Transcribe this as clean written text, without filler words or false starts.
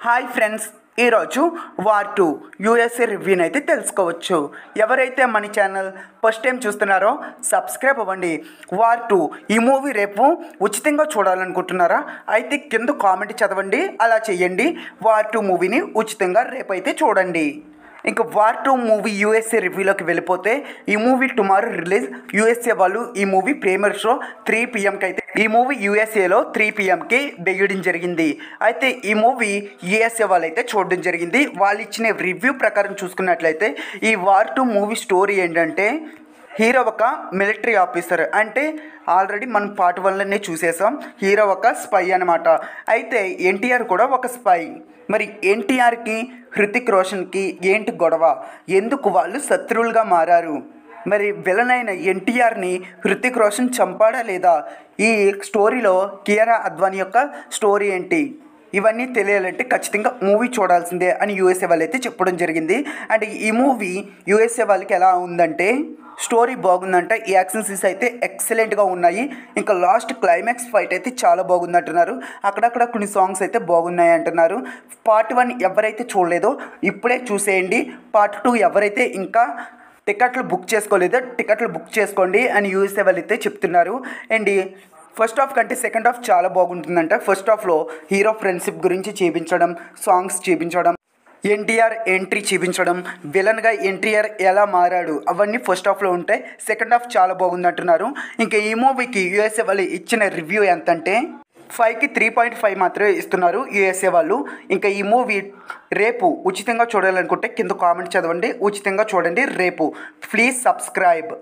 Hi friends, ఈరోజు war 2 USA రివ్యూని అయితే తెలుసుకోవచ్చు. ఎవరైతే మన ఛానల్ ఫస్ట్ టైం చూస్తున్నారో సబ్స్క్రైబ్ అవ్వండి. వార్ 2 ఈ మూవీ రేపు ఉచితంగా చూడాలనుకుంటున్నారా? అయితే కింద కామెంట్ చదవండి, అలా చేయండి. వార్ 2 మూవీని ఉచితంగా రేపైతే చూడండి. ఇంకా వార్ 2 మూవీ యూఎస్ఏ రివ్యూలోకి వెళ్ళిపోతే, ఈ మూవీ టుమారో రిలీజ్. యూఎస్ఏ వాళ్ళు ఈ మూవీ ప్రీమియర్ షో 3 PM అయితే ఈ మూవీ యూఎస్ఏలో 3 PMకి వేయడం జరిగింది. అయితే ఈ మూవీ యూఎస్ఏ వాళ్ళు అయితే చూడడం జరిగింది. వాళ్ళు ఇచ్చిన రివ్యూ ప్రకారం చూసుకున్నట్లయితే ఈ వార్ 2 మూవీ స్టోరీ ఏంటంటే, హీరో ఒక మిలిటరీ ఆఫీసర్, అంటే ఆల్రెడీ మనం పార్ట్ 1లోనే చూసేసాం. హీరో ఒక స్పై అనమాట. అయితే ఎన్టీఆర్ కూడా ఒక స్పై. మరి ఎన్టీఆర్కి హృతిక్ రోషన్కి ఏంటి గొడవ? ఎందుకు వాళ్ళు శత్రువులుగా మారారు? మరి విలన్ అయిన ఎన్టీఆర్ని హృతిక్ రోషన్ చంపాడా లేదా? ఈ స్టోరీలో కియారా అద్వానీ యొక్క స్టోరీ ఏంటి? ఇవన్నీ తెలియాలంటే ఖచ్చితంగా మూవీ చూడాల్సిందే అని యూఎస్ఏ వాళ్ళు అయితే చెప్పడం జరిగింది. అండ్ ఈ మూవీ యూఎస్ఏ వాళ్ళకి ఎలా ఉందంటే, స్టోరీ బాగుందంట, ఈ యాక్షన్ సీన్స్ అయితే ఎక్సలెంట్గా ఉన్నాయి. ఇంకా లాస్ట్ క్లైమాక్స్ ఫైట్ అయితే చాలా బాగుంది అంటున్నారు. అక్కడక్కడ కొన్ని సాంగ్స్ అయితే బాగున్నాయి అంటున్నారు. పార్ట్ 1 ఎవరైతే చూడలేదో ఇప్పుడే చూసేయండి. పార్ట్ 2 ఎవరైతే ఇంకా టికెట్లు బుక్ చేసుకోలేదో టికెట్లు బుక్ చేసుకోండి అని యూఎస్ఏ వాళ్ళు అయితే చెప్తున్నారు. అండ్ ఫస్ట్ హాఫ్ కంటే సెకండ్ హాఫ్ చాలా బాగుంటుందంట. ఫస్ట్ హాఫ్లో హీరో ఫ్రెండ్షిప్ గురించి చూపించడం, సాంగ్స్ చూపించడం, ఎన్టీఆర్ ఎంట్రీ చూపించడం, విలన్గా ఎన్టీఆర్ ఎలా మారాడు, అవన్నీ ఫస్ట్ హాఫ్లో ఉంటాయి. సెకండ్ హాఫ్ చాలా బాగుంది అంటున్నారు. ఇంకా ఈ మూవీకి యూఎస్ఏ వాళ్ళు ఇచ్చిన రివ్యూ ఎంతంటే 5కి 3.5 మాత్రమే ఇస్తున్నారు యూఎస్ఏ వాళ్ళు. ఇంకా ఈ మూవీ రేపు ఉచితంగా చూడాలనుకుంటే కింద కామెంట్ చదవండి. ఉచితంగా చూడండి రేపు. Please subscribe.